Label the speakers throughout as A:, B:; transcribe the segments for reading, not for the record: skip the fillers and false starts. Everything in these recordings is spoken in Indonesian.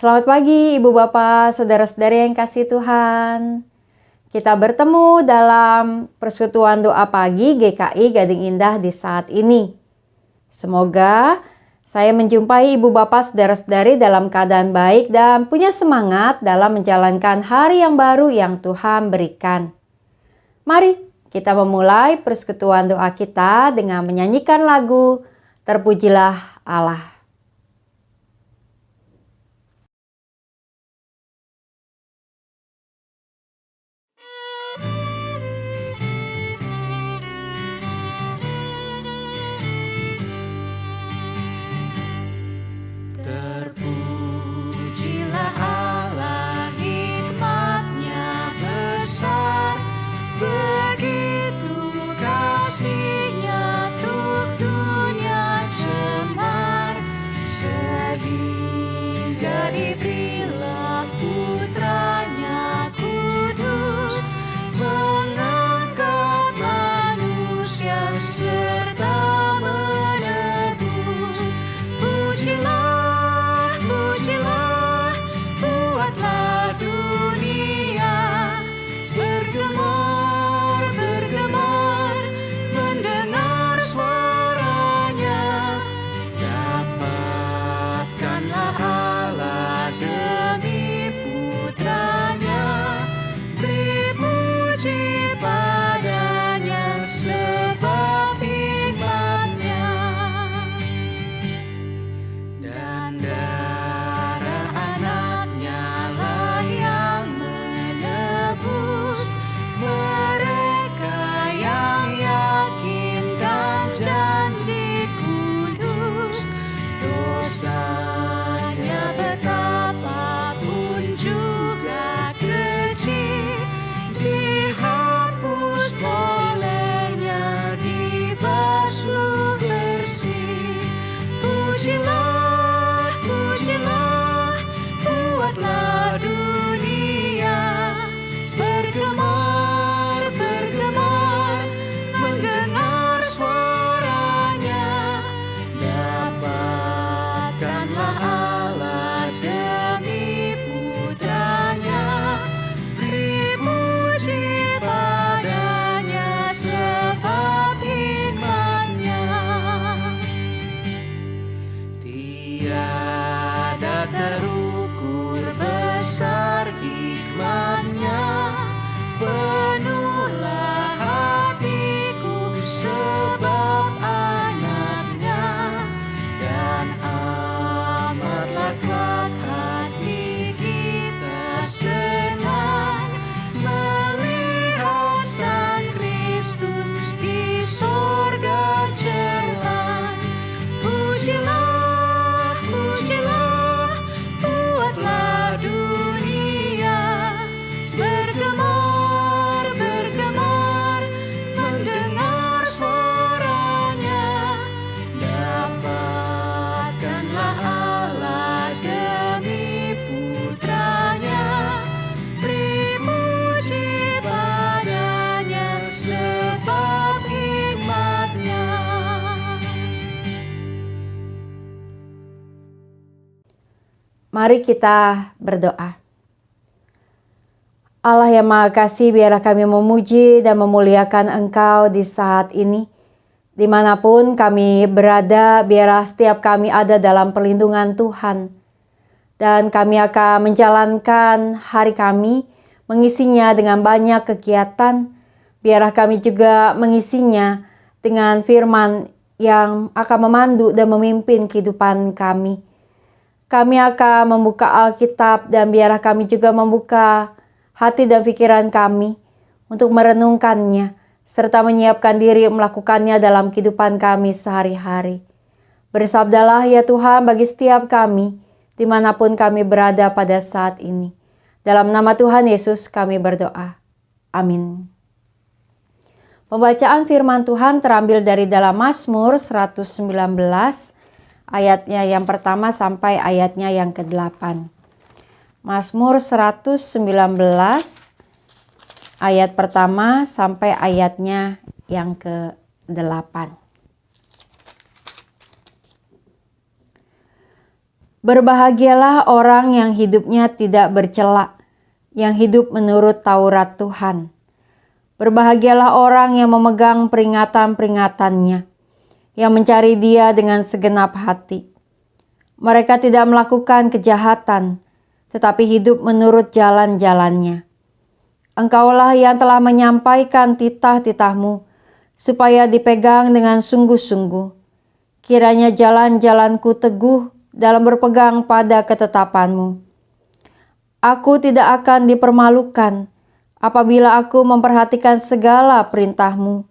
A: Selamat pagi Ibu Bapak, Saudara-saudari yang kasih Tuhan. Kita bertemu dalam persekutuan doa pagi GKI Gading Indah di saat ini. Semoga saya menjumpai Ibu Bapak, Saudara-saudari dalam keadaan baik dan punya semangat dalam menjalankan hari yang baru yang Tuhan berikan. Mari kita memulai persekutuan doa kita dengan menyanyikan lagu Terpujilah Allah.
B: Terpujilah Allah, hikmat-Nya besar, begitu kasih-Nya untuk dunia cemar, sehingga diberilah Putra-Nya kudus, mengangkat manusia serta menebus. Pujilah, pujilah, buatlah dunia bergemar, bergemar, mendengar suaranya. Dapatkanlah Allah demi Putra-Nya, beri puji padanya sebab hikmat-Nya. Dan darah anak-Nya lah yang menebus mereka yang yakin dan janji kudus. Dosanya betapapun juga kecil, dihapus oleh-Nya, dibasuh bersih. Pujilah, pujilah, buatlah dunia bergemar, bergemar, mendengar suaranya. Dapatkanlah Allah demi Putra-Nya, beri puji padanya sebab hikmat-Nya. Tiada terukur besar hikmat-Nya, penuhlah hatiku sebab anak-Nya, dan amatlah kuat hati kita senang melihat Sang Kristus di sorga cerah. Pujilah, pujilah, buatlah dunia bergemar, bergemar, mendengar suaranya. Dapatkanlah Allah demi Putra-Nya, beri puji padanya sebab hikmat-Nya.
A: Mari kita berdoa. Allah yang Maha Kasih, biarlah kami memuji dan memuliakan Engkau di saat ini. Dimanapun kami berada, biarlah setiap kami ada dalam perlindungan Tuhan. Dan kami akan menjalankan hari kami, mengisinya dengan banyak kegiatan. Biarlah kami juga mengisinya dengan firman yang akan memandu dan memimpin kehidupan kami. Kami akan membuka Alkitab dan biarlah kami juga membuka hati dan pikiran kami untuk merenungkannya serta menyiapkan diri melakukannya dalam kehidupan kami sehari-hari. Bersabdalah ya Tuhan bagi setiap kami dimanapun kami berada pada saat ini. Dalam nama Tuhan Yesus kami berdoa. Amin. Pembacaan firman Tuhan terambil dari dalam Mazmur 119 ayatnya yang pertama sampai ayatnya yang ke-8. Mazmur 119 ayat pertama sampai ayatnya yang ke-8. Berbahagialah orang yang hidupnya tidak bercela, yang hidup menurut Taurat Tuhan. Berbahagialah orang yang memegang peringatan-peringatannya, yang mencari Dia dengan segenap hati. Mereka tidak melakukan kejahatan, tetapi hidup menurut jalan-jalannya. Engkaulah yang telah menyampaikan titah-titahmu, supaya dipegang dengan sungguh-sungguh. Kiranya jalan-jalanku teguh dalam berpegang pada ketetapanmu. Aku tidak akan dipermalukan apabila aku memperhatikan segala perintahmu.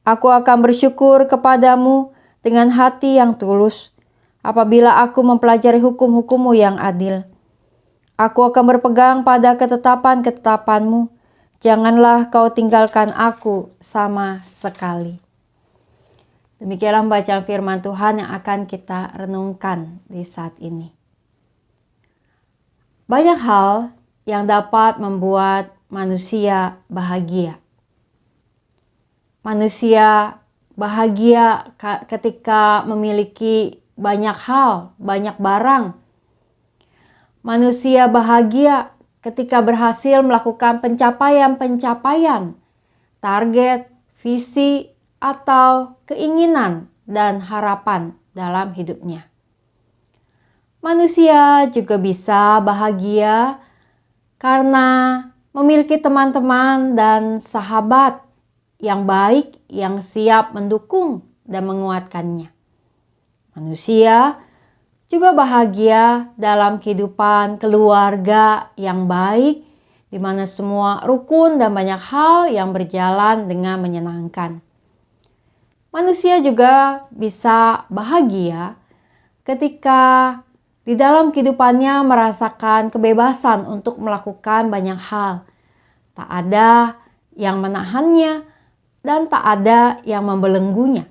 A: Aku akan bersyukur kepadamu dengan hati yang tulus apabila aku mempelajari hukum-hukum-Mu yang adil. Aku akan berpegang pada ketetapan-ketetapan-Mu. Janganlah kau tinggalkan aku sama sekali. Demikianlah bacaan firman Tuhan yang akan kita renungkan di saat ini. Banyak hal yang dapat membuat manusia bahagia. Manusia bahagia ketika memiliki banyak hal, banyak barang. Manusia bahagia ketika berhasil melakukan pencapaian-pencapaian, target, visi, atau keinginan dan harapan dalam hidupnya. Manusia juga bisa bahagia karena memiliki teman-teman dan sahabat yang baik yang siap mendukung dan menguatkannya. Manusia juga bahagia dalam kehidupan keluarga yang baik, di mana semua rukun dan banyak hal yang berjalan dengan menyenangkan. Manusia juga bisa bahagia ketika di dalam kehidupannya merasakan kebebasan untuk melakukan banyak hal. Tak ada yang menahannya dan tak ada yang membelenggunya.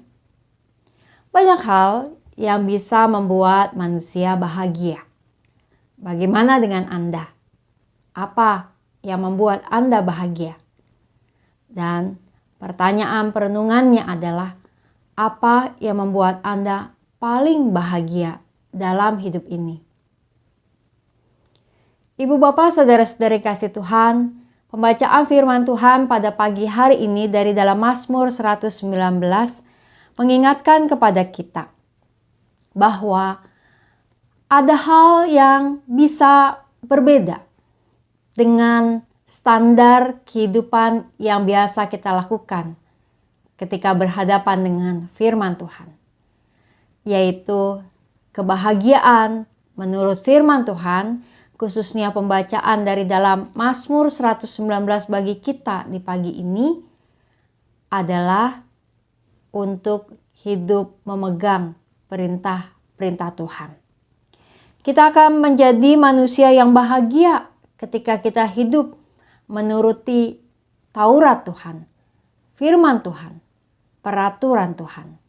A: Banyak hal yang bisa membuat manusia bahagia. Bagaimana dengan Anda? Apa yang membuat Anda bahagia? Dan pertanyaan perenungannya adalah, apa yang membuat Anda paling bahagia dalam hidup ini? Ibu bapak saudara-saudari kasih Tuhan, pembacaan firman Tuhan pada pagi hari ini dari dalam Mazmur 119 mengingatkan kepada kita bahwa ada hal yang bisa berbeda dengan standar kehidupan yang biasa kita lakukan ketika berhadapan dengan firman Tuhan, yaitu kebahagiaan menurut firman Tuhan, khususnya pembacaan dari dalam Mazmur 119 bagi kita di pagi ini adalah untuk hidup memegang perintah-perintah Tuhan. Kita akan menjadi manusia yang bahagia ketika kita hidup menuruti Taurat Tuhan, firman Tuhan, peraturan Tuhan.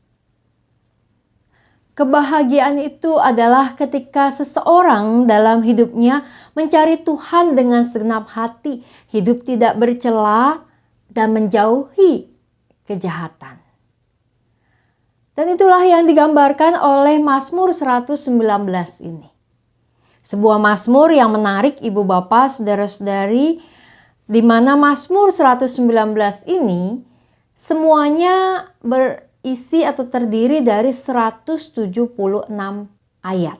A: Kebahagiaan itu adalah ketika seseorang dalam hidupnya mencari Tuhan dengan segenap hati, hidup tidak bercela dan menjauhi kejahatan. Dan itulah yang digambarkan oleh Mazmur 119 ini. Sebuah mazmur yang menarik ibu bapak, saudara-saudari, di mana Mazmur 119 ini semuanya berisi atau terdiri dari 176 ayat.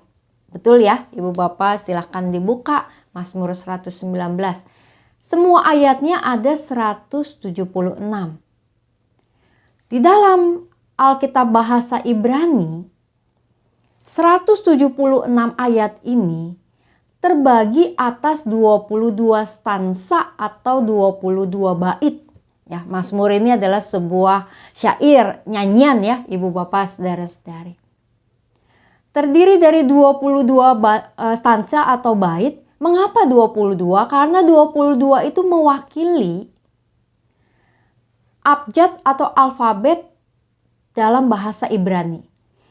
A: Betul ya ibu bapak, silahkan dibuka Mazmur 119. Semua ayatnya ada 176. Di dalam Alkitab bahasa Ibrani, 176 ayat ini terbagi atas 22 stansa atau 22 bait. Ya, Mazmur ini adalah sebuah syair, nyanyian ya, Ibu Bapak, Saudara-saudari. Terdiri dari 22 stansa atau bait. Mengapa 22? Karena 22 itu mewakili abjad atau alfabet dalam bahasa Ibrani.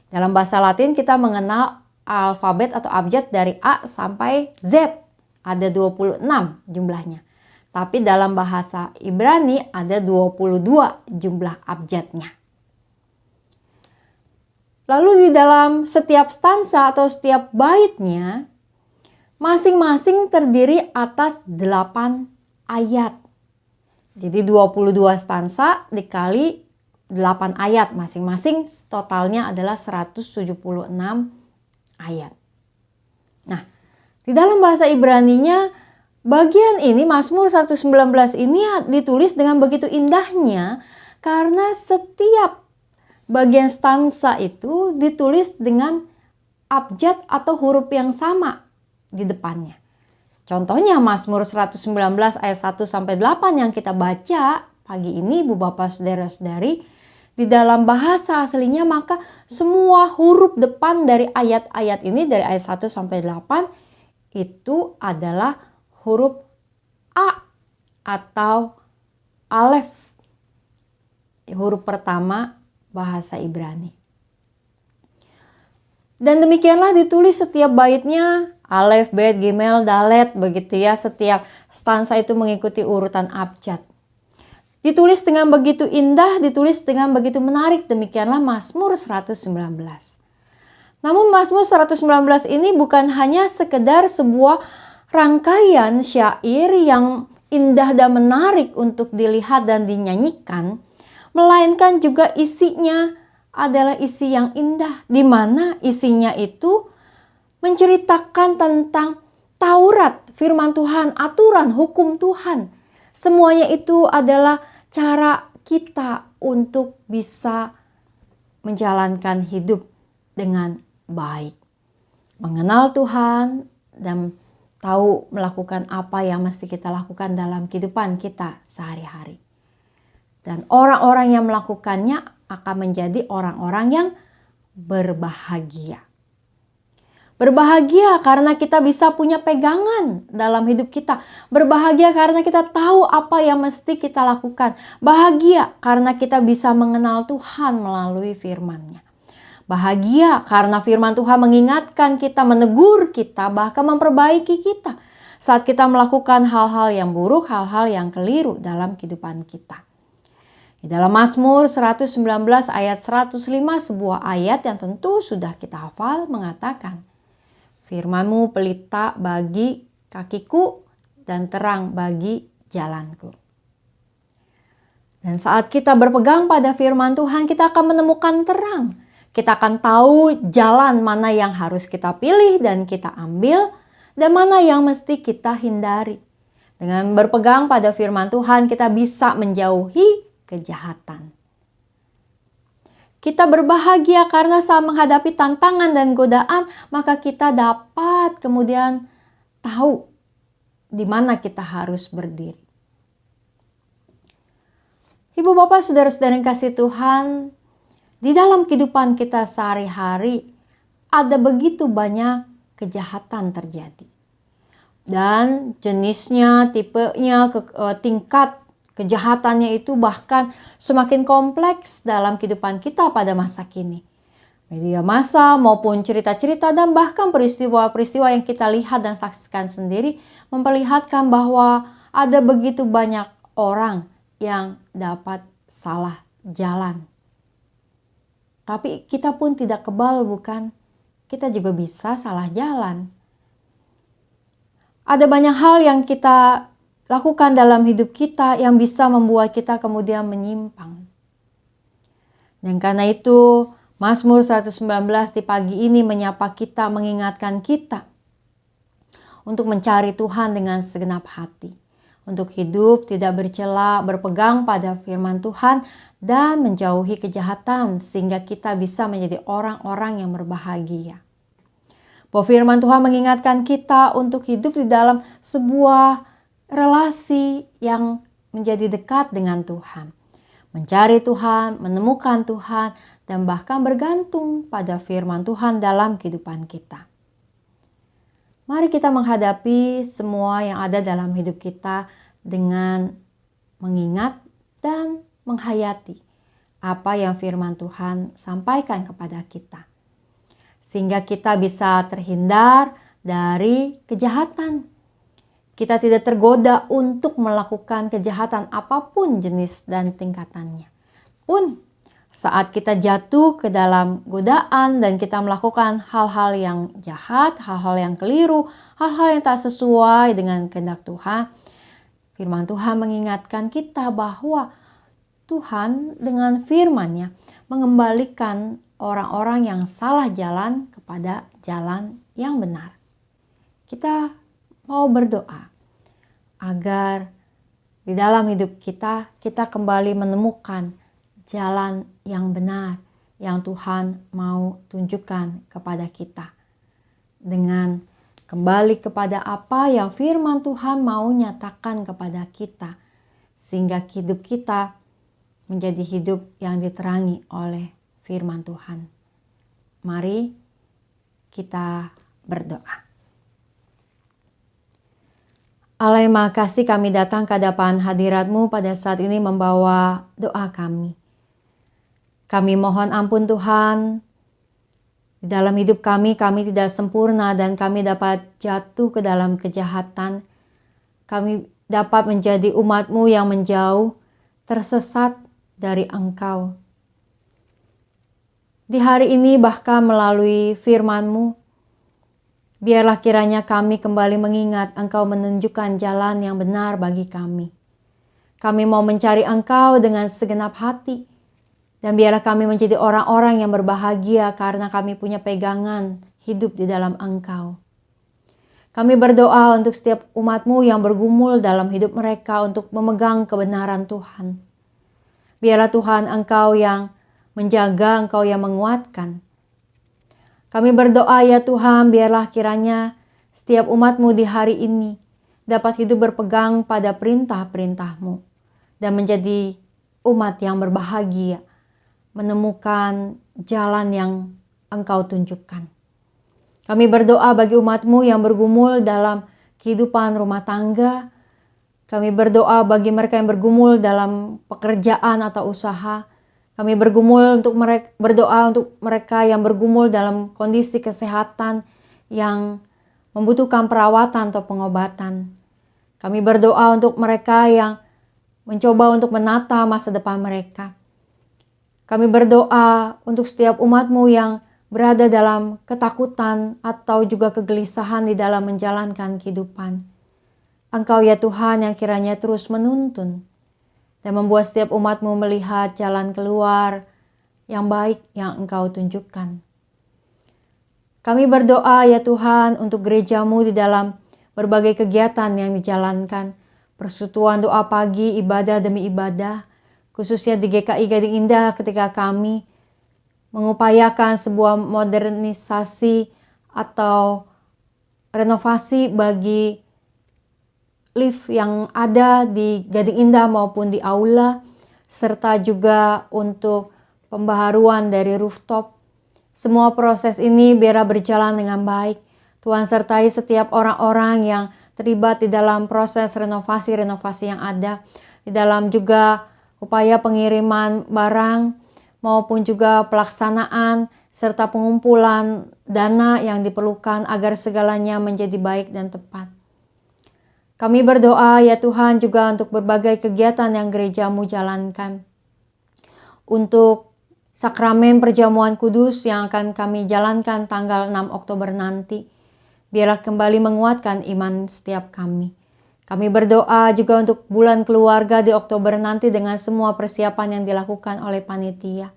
A: Dalam bahasa Latin kita mengenal alfabet atau abjad dari A sampai Z. Ada 26 jumlahnya. Tapi dalam bahasa Ibrani ada 22 jumlah abjadnya. Lalu di dalam setiap stansa atau setiap baitnya, masing-masing terdiri atas 8 ayat. Jadi 22 stansa dikali 8 ayat, masing-masing totalnya adalah 176 ayat. Nah, di dalam bahasa Ibraninya, bagian ini Mazmur 119 ini ditulis dengan begitu indahnya karena setiap bagian stansa itu ditulis dengan abjad atau huruf yang sama di depannya. Contohnya Mazmur 119 ayat 1 sampai 8 yang kita baca pagi ini, Ibu Bapak Saudara-saudari, di dalam bahasa aslinya maka semua huruf depan dari ayat-ayat ini dari ayat 1 sampai 8 itu adalah huruf A atau Alef. Huruf pertama bahasa Ibrani. Dan demikianlah ditulis setiap baitnya, Alef, Bet, Gimel, Dalet, begitu ya. Setiap stansa itu mengikuti urutan abjad. Ditulis dengan begitu indah, ditulis dengan begitu menarik. Demikianlah Mazmur 119. Namun Mazmur 119 ini bukan hanya sekedar sebuah rangkaian syair yang indah dan menarik untuk dilihat dan dinyanyikan, melainkan juga isinya adalah isi yang indah, di mana isinya itu menceritakan tentang Taurat, firman Tuhan, aturan, hukum Tuhan. Semuanya itu adalah cara kita untuk bisa menjalankan hidup dengan baik. Mengenal Tuhan dan tahu melakukan apa yang mesti kita lakukan dalam kehidupan kita sehari-hari. Dan orang-orang yang melakukannya akan menjadi orang-orang yang berbahagia. Berbahagia karena kita bisa punya pegangan dalam hidup kita. Berbahagia karena kita tahu apa yang mesti kita lakukan. Bahagia karena kita bisa mengenal Tuhan melalui firman-Nya. Bahagia karena firman Tuhan mengingatkan kita, menegur kita, bahkan memperbaiki kita saat kita melakukan hal-hal yang buruk, hal-hal yang keliru dalam kehidupan kita. Di dalam Mazmur 119 ayat 105, sebuah ayat yang tentu sudah kita hafal, mengatakan, "Firman-Mu pelita bagi kakiku dan terang bagi jalanku." Dan saat kita berpegang pada firman Tuhan, kita akan menemukan terang. Kita akan tahu jalan mana yang harus kita pilih dan kita ambil, dan mana yang mesti kita hindari. Dengan berpegang pada firman Tuhan, kita bisa menjauhi kejahatan. Kita berbahagia karena saat menghadapi tantangan dan godaan, maka kita dapat kemudian tahu di mana kita harus berdiri. Ibu Bapak Saudara-saudara yang kasih Tuhan, di dalam kehidupan kita sehari-hari ada begitu banyak kejahatan terjadi. Dan jenisnya, tipenya, tingkat kejahatannya itu bahkan semakin kompleks dalam kehidupan kita pada masa kini. Media massa maupun cerita-cerita dan bahkan peristiwa-peristiwa yang kita lihat dan saksikan sendiri memperlihatkan bahwa ada begitu banyak orang yang dapat salah jalan. Tapi kita pun tidak kebal, bukan? Kita juga bisa salah jalan. Ada banyak hal yang kita lakukan dalam hidup kita yang bisa membuat kita kemudian menyimpang. Dan karena itu Mazmur 119 di pagi ini menyapa kita, mengingatkan kita untuk mencari Tuhan dengan segenap hati. Untuk hidup tidak bercela, berpegang pada firman Tuhan dan menjauhi kejahatan sehingga kita bisa menjadi orang-orang yang berbahagia. Bahwa firman Tuhan mengingatkan kita untuk hidup di dalam sebuah relasi yang menjadi dekat dengan Tuhan. Mencari Tuhan, menemukan Tuhan, dan bahkan bergantung pada firman Tuhan dalam kehidupan kita. Mari kita menghadapi semua yang ada dalam hidup kita dengan mengingat dan menghayati apa yang firman Tuhan sampaikan kepada kita. Sehingga kita bisa terhindar dari kejahatan. Kita tidak tergoda untuk melakukan kejahatan apapun jenis dan tingkatannya. Pun Saat kita jatuh ke dalam godaan dan kita melakukan hal-hal yang jahat, hal-hal yang keliru, hal-hal yang tak sesuai dengan kehendak Tuhan, firman Tuhan mengingatkan kita bahwa Tuhan dengan firman-Nya mengembalikan orang-orang yang salah jalan kepada jalan yang benar. Kita mau berdoa agar di dalam hidup kita kembali menemukan jalan yang benar yang Tuhan mau tunjukkan kepada kita. Dengan kembali kepada apa yang firman Tuhan mau nyatakan kepada kita. Sehingga hidup kita menjadi hidup yang diterangi oleh firman Tuhan. Mari kita berdoa. Allah yang Maha Kasih, kami datang ke hadapan hadirat-Mu pada saat ini membawa doa kami. Kami mohon ampun Tuhan, di dalam hidup kami tidak sempurna dan kami dapat jatuh ke dalam kejahatan. Kami dapat menjadi umat-Mu yang menjauh, tersesat dari Engkau. Di hari ini bahkan melalui firman-Mu, biarlah kiranya kami kembali mengingat Engkau menunjukkan jalan yang benar bagi kami. Kami mau mencari Engkau dengan segenap hati. Dan biarlah kami menjadi orang-orang yang berbahagia karena kami punya pegangan hidup di dalam Engkau. Kami berdoa untuk setiap umat-Mu yang bergumul dalam hidup mereka untuk memegang kebenaran Tuhan. Biarlah Tuhan Engkau yang menjaga, Engkau yang menguatkan. Kami berdoa ya Tuhan, biarlah kiranya setiap umat-Mu di hari ini dapat hidup berpegang pada perintah-perintah-Mu dan menjadi umat yang berbahagia, menemukan jalan yang Engkau tunjukkan. Kami berdoa bagi umat-Mu yang bergumul dalam kehidupan rumah tangga. Kami berdoa bagi mereka yang bergumul dalam pekerjaan atau usaha. Kami berdoa untuk mereka yang bergumul dalam kondisi kesehatan yang membutuhkan perawatan atau pengobatan. Kami berdoa untuk mereka yang mencoba untuk menata masa depan mereka. Kami berdoa untuk setiap umat-Mu yang berada dalam ketakutan atau juga kegelisahan di dalam menjalankan kehidupan. Engkau ya Tuhan yang kiranya terus menuntun dan membuat setiap umat-Mu melihat jalan keluar yang baik yang Engkau tunjukkan. Kami berdoa ya Tuhan untuk gereja-Mu di dalam berbagai kegiatan yang dijalankan. Persekutuan doa pagi, ibadah demi ibadah. Khususnya di GKI Gading Indah ketika kami mengupayakan sebuah modernisasi atau renovasi bagi lift yang ada di Gading Indah maupun di aula, serta juga untuk pembaharuan dari rooftop. Semua proses ini biarlah berjalan dengan baik. Tuhan sertai setiap orang-orang yang terlibat di dalam proses renovasi-renovasi yang ada, di dalam juga upaya pengiriman barang maupun juga pelaksanaan serta pengumpulan dana yang diperlukan agar segalanya menjadi baik dan tepat. Kami berdoa ya Tuhan juga untuk berbagai kegiatan yang gereja-Mu jalankan. Untuk sakramen perjamuan kudus yang akan kami jalankan tanggal 6 Oktober nanti, biarlah kembali menguatkan iman setiap kami. Kami berdoa juga untuk bulan keluarga di Oktober nanti dengan semua persiapan yang dilakukan oleh panitia.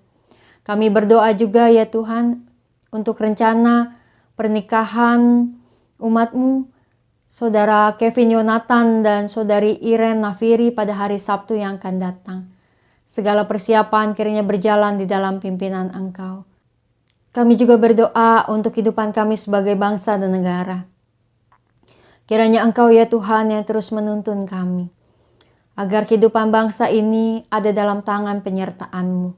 A: Kami berdoa juga ya Tuhan untuk rencana pernikahan umat-Mu, Saudara Kevin Yonatan dan Saudari Iren Nafiri pada hari Sabtu yang akan datang. Segala persiapan kiranya berjalan di dalam pimpinan Engkau. Kami juga berdoa untuk kehidupan kami sebagai bangsa dan negara. Kiranya Engkau ya Tuhan yang terus menuntun kami, agar kehidupan bangsa ini ada dalam tangan penyertaan-Mu.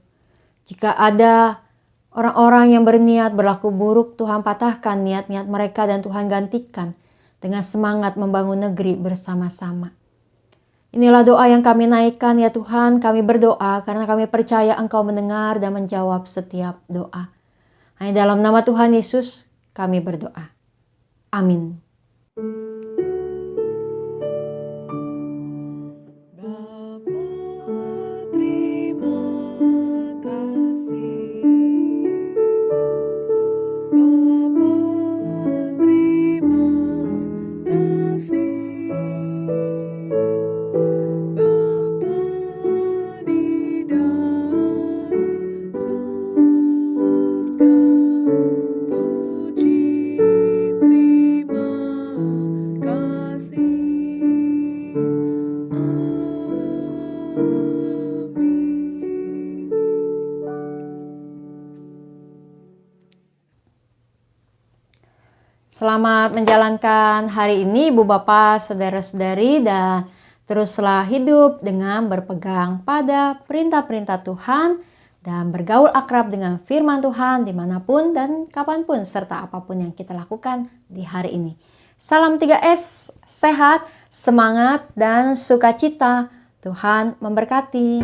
A: Jika ada orang-orang yang berniat berlaku buruk, Tuhan patahkan niat-niat mereka dan Tuhan gantikan dengan semangat membangun negeri bersama-sama. Inilah doa yang kami naikkan ya Tuhan, kami berdoa karena kami percaya Engkau mendengar dan menjawab setiap doa. Hanya dalam nama Tuhan Yesus kami berdoa. Amin.
B: Terima kasih.
A: Selamat menjalankan hari ini Ibu Bapak, saudara-saudari, dan teruslah hidup dengan berpegang pada perintah-perintah Tuhan dan bergaul akrab dengan firman Tuhan dimanapun dan kapanpun serta apapun yang kita lakukan di hari ini. Salam 3S, sehat, semangat, dan sukacita. Tuhan memberkati.